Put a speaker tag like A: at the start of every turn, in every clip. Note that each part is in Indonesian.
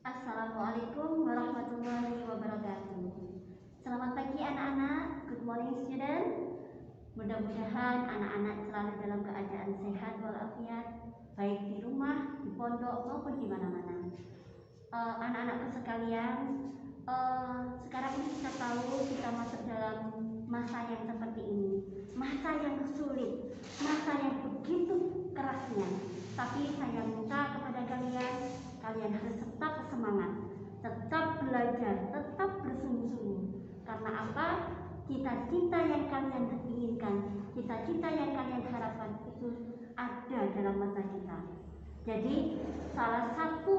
A: Assalamualaikum warahmatullahi wabarakatuh. Selamat pagi anak-anak, good morning student. Mudah-mudahan anak-anak selalu dalam keadaan sehat walafiat, baik di rumah, di pondok maupun di mana-mana. Anak-anakku sekalian, sekarang ini kita tahu kita masuk dalam masa yang seperti ini, masa yang sulit, masa yang begitu kerasnya. Tapi saya minta kepada kalian harus tetap semangat, tetap belajar, tetap bersungguh-sungguh. Karena apa? Cita-cita yang kalian inginkan, cita-cita yang kalian harapkan itu ada dalam masa kita. Jadi salah satu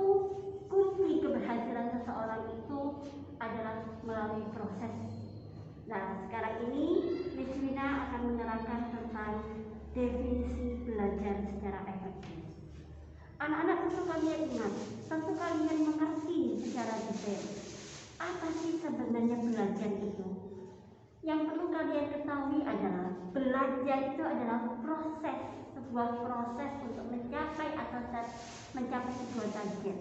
A: kunci keberhasilan seseorang itu adalah melalui proses. Nah, sekarang ini Miss Wina akan menerangkan tentang definisi belajar secara efektif. Anak-anak tentu kalian ingat, tentu kalian mengerti secara detail apa sih sebenarnya belajar itu. Yang perlu kalian ketahui adalah belajar itu adalah proses, sebuah proses untuk mencapai atau mencapai sebuah target.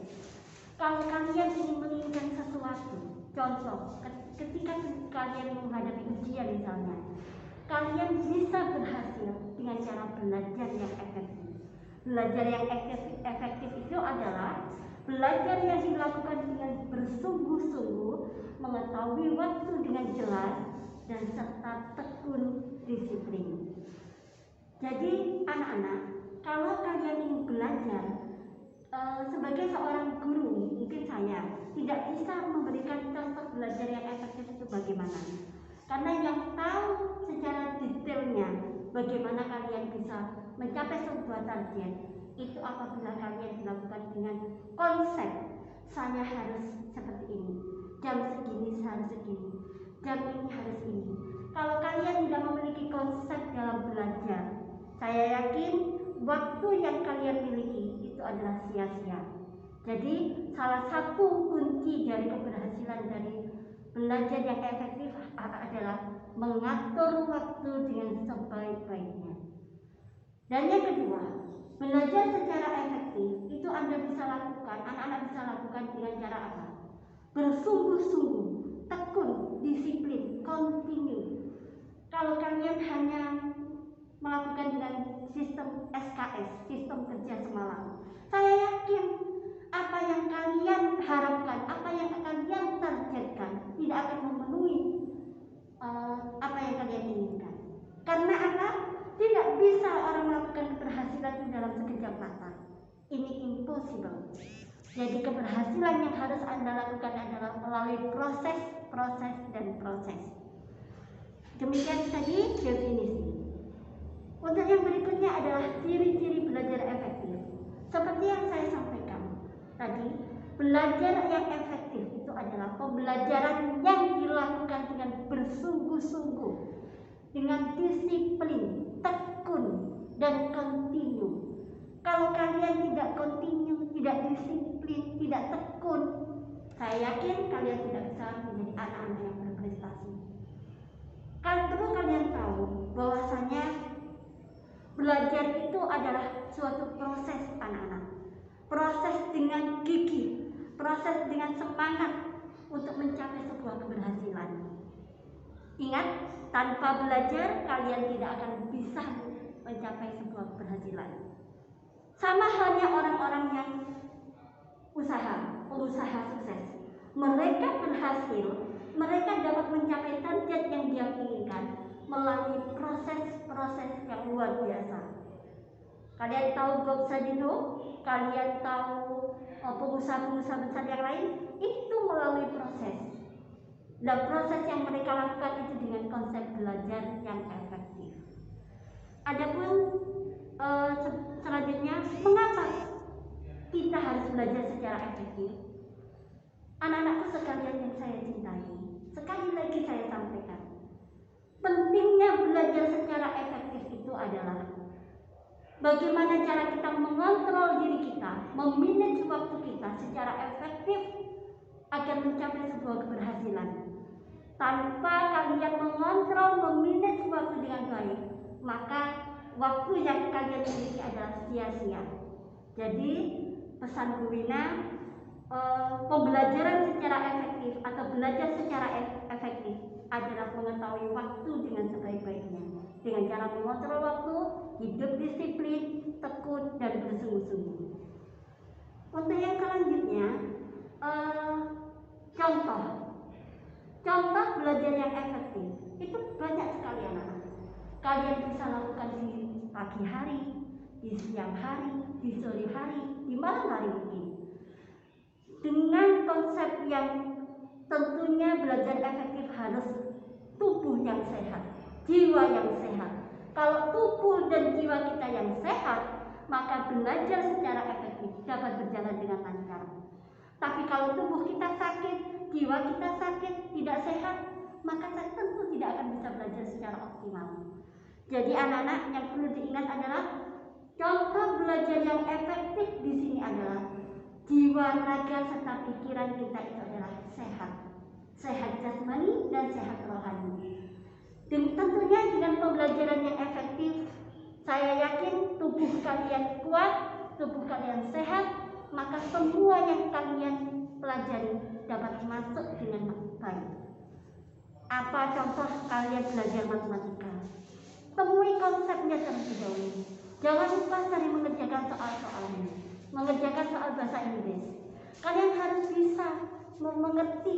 A: Kalau kalian ingin menginginkan sesuatu, contoh ketika kalian menghadapi ujian misalnya, kalian bisa berhasil dengan cara belajar yang efektif. Belajar yang efektif itu adalah belajar yang dilakukan dengan bersungguh-sungguh, mengetahui waktu dengan jelas, dan serta tekun disiplin. Jadi anak-anak, kalau kalian ingin belajar, sebagai seorang guru, mungkin saya tidak bisa memberikan contoh belajar yang efektif itu bagaimana. Karena yang tahu secara detailnya bagaimana kalian bisa mencapai sebuah target itu apabila kalian dilakukan dengan konsep saya harus seperti ini, jam segini harus segini, jam ini harus ini. Kalau kalian tidak memiliki konsep dalam belajar, saya yakin waktu yang kalian miliki itu adalah sia-sia. Jadi salah satu kunci dari keberhasilan dari belajar yang efektif adalah mengatur waktu dengan sebaik-baiknya. Dan yang kedua, belajar secara efektif itu Anda bisa lakukan, anak-anak bisa lakukan dengan cara apa? Bersungguh-sungguh, tekun, disiplin, continue. Kalau kalian hanya melakukan dengan sistem SKS, sistem kerja semalam, saya yakin apa yang kalian harapkan, apa yang kalian targetkan tidak akan memenuhi apa yang kalian inginkan. Karena apa? Tidak bisa orang melakukan keberhasilan itu dalam sekejap mata. Ini impossible. Jadi keberhasilan yang harus Anda lakukan adalah melalui proses, dan proses. Demikian tadi definisi. Untuk yang berikutnya adalah ciri-ciri belajar efektif. Seperti yang saya sampaikan tadi, belajar yang efektif itu adalah pembelajaran yang dilakukan dengan bersungguh-sungguh, dengan disiplin, tekun, dan continue. Kalau kalian tidak continue, tidak disiplin, tidak tekun, saya yakin kalian tidak bisa menjadi anak-anak yang berprestasi. Perlu kalian tahu bahwasanya belajar itu adalah suatu proses anak-anak. Proses dengan gigih, proses dengan semangat untuk mencapai sebuah keberhasilan. Ingat, tanpa belajar kalian tidak akan bisa mencapai sebuah keberhasilan. Sama halnya orang-orang yang pengusaha sukses. Mereka berhasil, mereka dapat mencapai target yang dia inginkan melalui proses yang luar biasa. Kalian tahu Bob Sadino, kalian tahu pengusaha-pengusaha besar yang lain, itu melalui proses. Dan proses yang mereka lakukan itu dengan konsep belajar yang efektif. Adapun selanjutnya, mengapa kita harus belajar secara efektif? Anak-anakku sekalian yang saya cintai, sekali lagi saya sampaikan, pentingnya belajar secara efektif itu adalah bagaimana cara kita mengontrol diri kita, memanage waktu kita secara efektif agar mencapai sebuah keberhasilan. Tanpa kalian mengontrol, memanage waktu dengan baik, maka waktu yang kalian miliki adalah sia-sia. Jadi pesan Bu Wina, pembelajaran secara efektif atau belajar secara efektif adalah mengetahui waktu dengan sebaik-baiknya, dengan cara mengontrol waktu, hidup disiplin, tekun, dan bersungguh-sungguh. Untuk yang selanjutnya, contoh belajar yang efektif itu banyak sekali anak-anak. Kalian bisa lakukan di pagi hari, di siang hari, di sore hari, di malam hari mungkin. Dengan konsep yang tentunya belajar efektif harus tubuh yang sehat, jiwa yang sehat. Kalau tubuh dan jiwa kita yang sehat, maka belajar secara efektif dapat berjalan dengan lancar. Tapi kalau tubuh kita sakit, jiwa kita sakit, tidak sehat, maka saya tentu tidak akan bisa belajar secara optimal. Jadi anak-anak yang perlu diingat adalah contoh belajar yang efektif di sini adalah jiwa, raga, serta pikiran kita itu adalah sehat. Sehat jasmani dan sehat rohani. Dan tentunya dengan pembelajaran yang efektif, saya yakin tubuh kalian kuat, tubuh kalian sehat, maka semua yang kalian pelajari dapat masuk dengan baik. Apa contoh kalian belajar matematika? Temui konsepnya terlebih dahulu. Jangan lupa sering mengerjakan soal-soalnya, mengerjakan soal bahasa Inggris. Kalian harus bisa mengerti,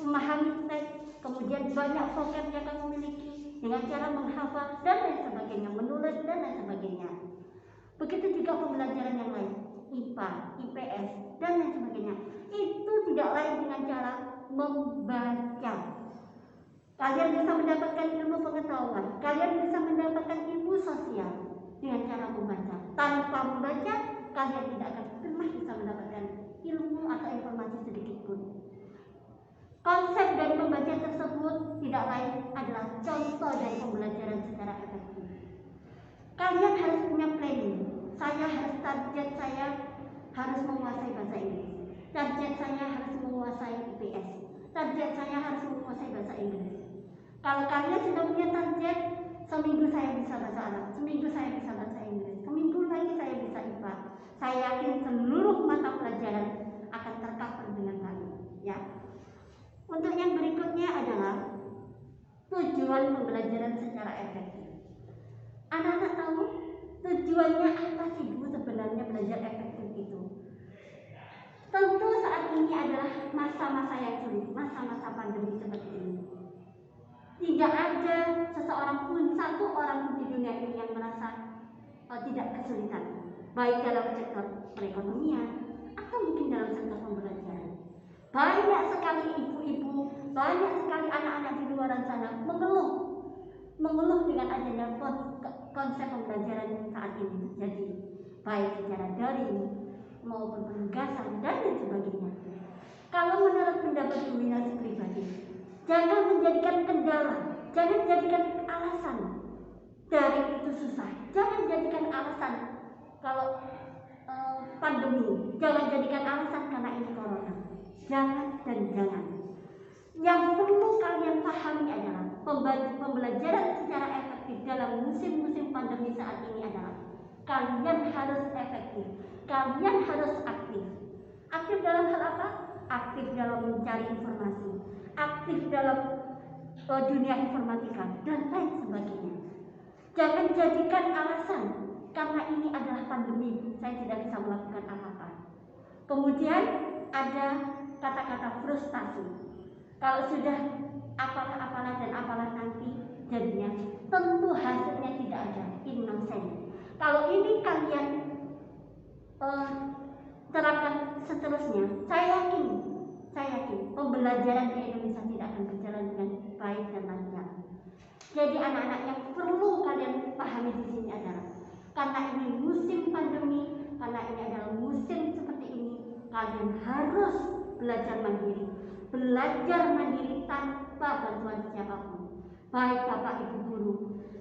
A: memahami teks, kemudian banyak vocab yang kamu miliki dengan cara menghafal dan lain sebagainya, menulis dan lain sebagainya. Begitu juga pembelajaran yang lain, IPA, IPS dan lain sebagainya. Itu tidak lain dengan cara membaca. Kalian bisa mendapatkan ilmu pengetahuan, kalian bisa mendapatkan ilmu sosial dengan cara membaca. Tanpa membaca, kalian tidak akan pernah bisa mendapatkan ilmu atau informasi sedikit pun. Konsep dari membaca tersebut tidak lain adalah contoh dari pembelajaran secara efektif. Kalian harus punya planning. Target saya harus menguasai bahasa Inggris. Target saya harus menguasai IPS. Target saya harus menguasai bahasa Inggris. Kalau kalian sudah punya target, seminggu saya bisa bahasa Arab, seminggu saya bisa bahasa Inggris, seminggu lagi saya bisa IPA. Saya yakin seluruh mata pelajaran akan tercover dengan baik. Ya. Untuk yang berikutnya adalah tujuan pembelajaran secara efektif. Anak-anak tahu tujuannya apa sih Bu sebenarnya belajar efektif itu? Tentu saat ini adalah masa-masa yang sulit, masa-masa pandemi seperti ini. Tidak ada seseorang pun, satu orang pun di dunia ini yang merasa tidak kesulitan, baik dalam sektor perekonomian atau mungkin dalam sektor pembelajaran. Banyak sekali ibu-ibu, banyak sekali anak-anak di luar sana mengeluh dengan adanya konsep pembelajaran saat ini terjadi, baik secara daring maupun penugasan dan lain sebagainya. Kalau menurut pendapat dominasi pribadi, jangan menjadikan kendala, jangan jadikan alasan daring itu susah, jangan jadikan alasan kalau pandemi, jangan jadikan alasan karena ini corona. Jangan dan jangan. Yang perlu kalian pahami adalah pembelajaran secara efektif dalam musim-musim pandemi saat ini adalah kalian harus efektif, kalian harus aktif. Aktif dalam hal apa? Aktif dalam mencari informasi, aktif dalam dunia informatika dan lain sebagainya. Jangan jadikan alasan karena ini adalah pandemi, saya tidak bisa melakukan apa-apa. Kemudian ada kata-kata frustasi. Kalau sudah apalah dan apalah nanti jadinya, tentu hasilnya tidak ada, innocent. Kalau ini kalian terapkan seterusnya, saya yakin pembelajaran di Indonesia tidak akan berjalan dengan baik dan lancar. Jadi anak-anak yang perlu kalian pahami di sini adalah karena ini musim pandemi, karena ini adalah musim seperti ini, kalian harus belajar mandiri tanpa bantuan siapapun. Baik Bapak Ibu guru.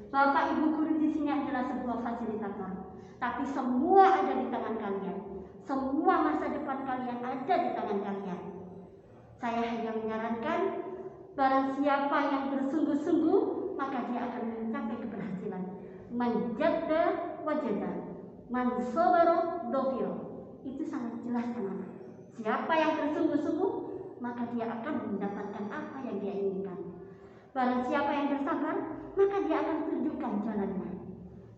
A: Bapak Ibu guru di sini adalah sebuah fasilitator, tapi semua ada di tangan kalian. Semua masa depan kalian ada di tangan kalian. Saya hanya menyarankan barang siapa yang bersungguh-sungguh, maka dia akan mencapai keberhasilan. Manjadda wajada, man sabara dhafira. Itu sangat jelas teman-teman. siapa yang bersungguh-sungguh, maka dia akan mendapatkan apa yang dia inginkan. Barang siapa yang bersabar, maka dia akan tunjukkan jalannya.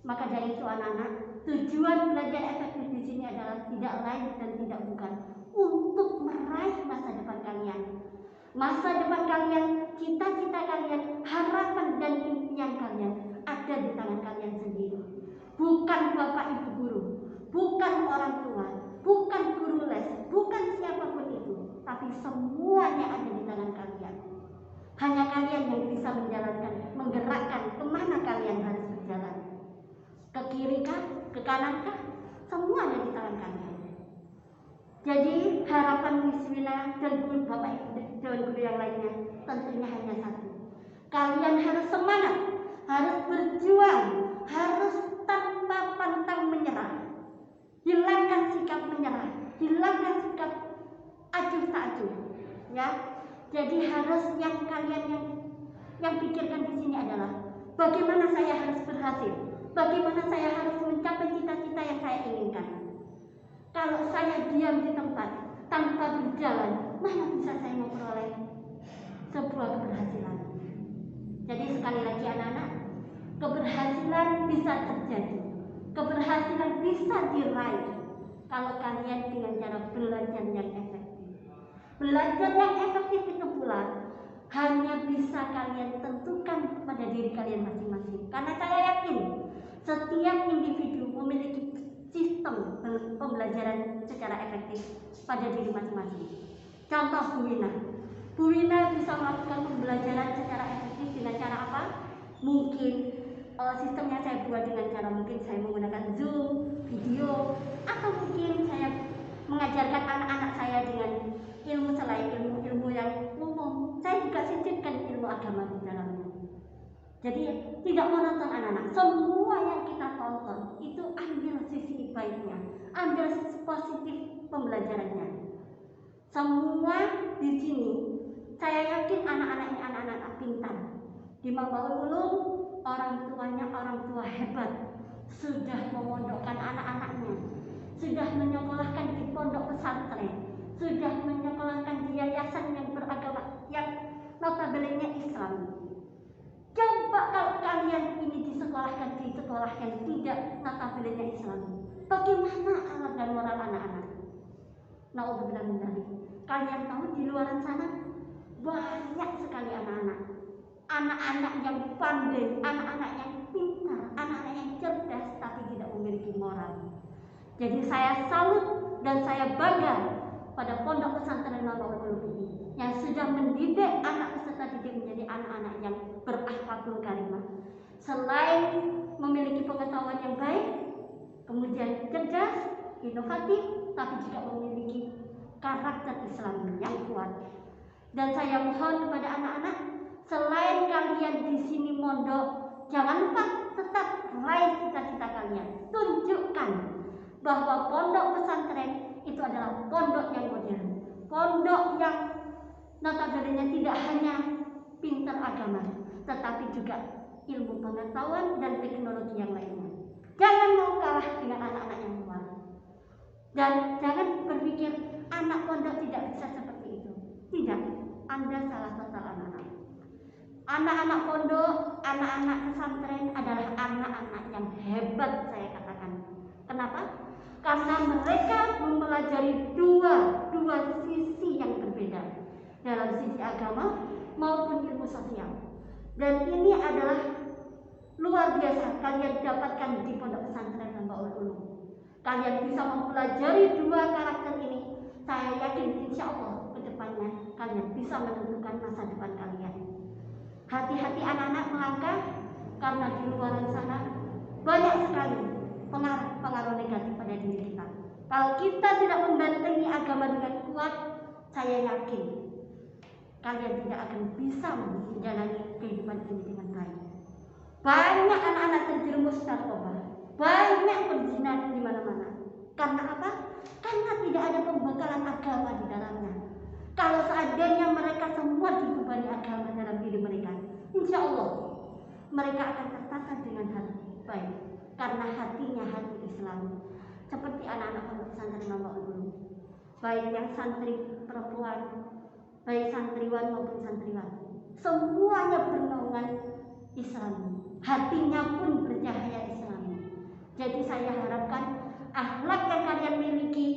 A: Maka dari itu anak-anak, tujuan belajar efektif di sini adalah tidak lain dan tidak bukan untuk meraih masa depan kalian. Masa depan kalian, cita-cita kalian, harapan dan impian kalian ada di tangan kalian sendiri. Bukan bapak ibu guru, bukan orang tua, bukan guru les, bukan siapapun itu, tapi semuanya ada di tangan kalian. Hanya kalian yang bisa menjalankan, menggerakkan kemana kalian harus berjalan. Ke kiri kah, ke kanan kah, semuanya di tangan kalian. Jadi harapan Miss Wina dan guru bapak ibu dan guru yang lainnya tentunya hanya satu. Kalian harus semangat, harus berjuang, harus tanpa pantang menyerah. Hilangkan sikap menyerah, hilangkan sikap acuh tak acuh, ya. Jadi harus yang kalian yang pikirkan di sini adalah bagaimana saya harus berhasil, bagaimana saya harus mencapai cita-cita yang saya inginkan. Kalau saya diam di tempat tanpa berjalan, mana bisa saya memperoleh sebuah keberhasilan? Jadi sekali lagi anak-anak, keberhasilan bisa terjadi, keberhasilan bisa diraih kalau kalian dengan cara belajar yang efektif. Belajar yang efektif itu pula hanya bisa kalian tentukan pada diri kalian masing-masing. Karena saya yakin setiap individu memiliki sistem pembelajaran secara efektif pada diri masing-masing. Contoh Bu Wina bisa melakukan pembelajaran secara efektif dengan cara apa? Mungkin sistemnya saya buat dengan cara mungkin saya menggunakan Zoom, video, atau mungkin saya mengajarkan anak-anak saya dengan ilmu selain ilmu yang umum. Saya juga sisipkan ilmu agama di dalamnya. Jadi tidak monoton anak-anak. Semua yang kita tonton itu ambil sisi baiknya, ambil sisi positif pembelajarannya. Semua di sini saya yakin anak-anak ini anak-anak pintar. Di Mambaul Ulum orang tuanya orang tua hebat, sudah memondokkan anak-anaknya, sudah menyekolahkan di pondok pesantren, sudah menyekolahkan di yayasan yang beragama yang notabene Islam. Coba kalau kalian ini disekolahkan di sekolah yang tidak notabene Islam, bagaimana akhlak dan moral anak-anak? Naudzubillah min dzalik. Kalian tahu di luar sana banyak sekali anak-anak yang pandai, anak-anak yang pintar, anak-anak yang cerdas tapi tidak memiliki moral. Jadi saya salut dan saya bangga pada pondok pesantren Mambaul Ulum ini yang sudah mendidik anak peserta didik menjadi anak-anak yang berakhlakul karimah. Selain memiliki pengetahuan yang baik, kemudian cerdas, inovatif, tapi juga memiliki karakter Islam yang kuat. Dan saya mohon kepada anak-anak, selain kalian di sini mondok, jangan lupa tetap raih cita-cita kalian. Tunjukkan bahwa pondok pesantren itu adalah pondok yang modern, pondok yang notabene tidak hanya pintar agama, tetapi juga ilmu pengetahuan dan teknologi yang lainnya. Jangan mau kalah dengan anak-anak yang luar. Dan jangan berpikir anak pondok tidak bisa seperti itu. Tidak, Anda salah total anak-anak. Anak-anak pondok, anak-anak pesantren adalah anak-anak yang hebat saya katakan. Kenapa? Karena mereka mempelajari dua sisi yang berbeda dalam sisi agama maupun ilmu sosial. Dan ini adalah luar biasa kalian dapatkan di pondok pesantren Mambaul Ulum. Kalian bisa mempelajari dua karakter ini. Saya yakin insya Allah ke depannya kalian bisa menentukan masa depan kalian. Hati-hati anak-anak melangkah, karena di luar sana banyak sekali pengaruh negatif pada diri kita. Kalau kita tidak membentengi agama dengan kuat, saya yakin kalian tidak akan bisa menjalani kehidupan ini dengan baik. Banyak anak-anak terjerumus narkoba, banyak perzinahan di mana-mana. Karena apa? Karena tidak ada pembekalan agama di dalamnya. Kalau seandainya mereka semua dibebani agama dalam diri mereka, insya Allah mereka akan tertata dengan hati baik. Karena hatinya hati Islam. Seperti anak-anak pondok pesantren Mambaul Ulum. baik yang santri perempuan, baik santriwan maupun santriwati, semuanya bernaungan Islami, hatinya pun bercahaya Islami. Jadi saya harapkan akhlak yang kalian miliki,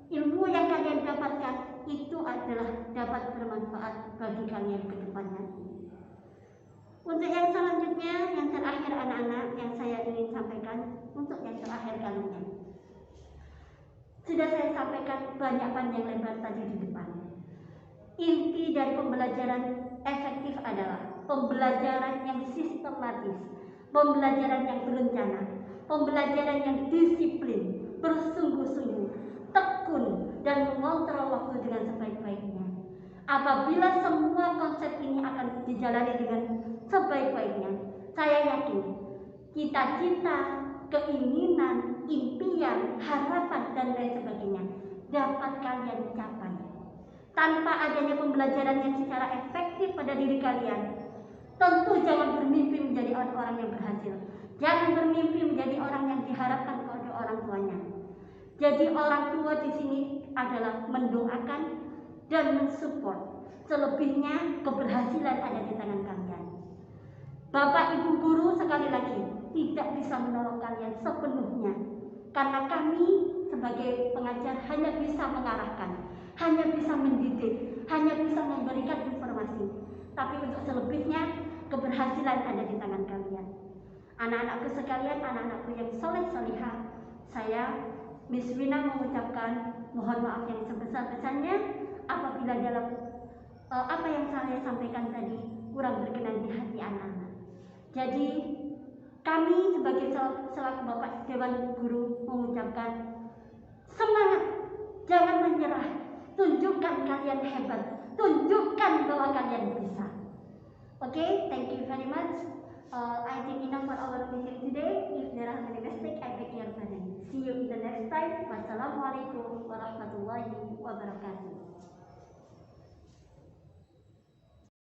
A: ilmu yang kalian dapatkan itu adalah dapat bermanfaat bagi kalian ke depannya. Untuk yang selanjutnya, yang terakhir anak-anak, yang saya ingin sampaikan untuk yang terakhir kalinya. Sudah saya sampaikan banyak panjang lebar tadi di depan. Inti dari pembelajaran efektif adalah pembelajaran yang sistematis, pembelajaran yang berencana, pembelajaran yang disiplin, bersungguh-sungguh, tekun, dan mengontrol waktu dengan sebaik-baiknya. Apabila semua konsep ini akan dijalani dengan sebaik-baiknya, saya yakin cita-cita, keinginan, impian, harapan, dan lain sebagainya dapat kalian capai. Tanpa adanya pembelajaran yang secara efektif pada diri kalian, tentu jangan bermimpi menjadi orang yang berhasil. Jangan bermimpi menjadi orang yang diharapkan oleh orang tuanya. Jadi orang tua di sini adalah mendoakan dan mensupport. Selebihnya keberhasilan ada di tangan kalian. Bapak Ibu guru sekali lagi tidak bisa menolong kalian sepenuhnya, karena kami sebagai pengajar hanya bisa mengarahkan, hanya bisa mendidik, hanya bisa memberikan informasi. Tapi untuk selebihnya keberhasilan ada di tangan kalian. Anak-anakku sekalian, anak-anakku yang soleh solihah, saya Miss Wina mengucapkan mohon maaf yang sebesar-besarnya apabila dalam apa yang saya sampaikan tadi kurang berkenan di hati anak-anak. Jadi kami sebagai selaku Bapak Dewan Guru mengucapkan semangat, jangan menyerah, tunjukkan kalian hebat, tunjukkan bahwa kalian bisa. Okay, thank you very much. I think enough for our meeting today. If there are any mistakes, I beg your pardon. See you in the next time. Wassalamualaikum warahmatullahi wabarakatuh.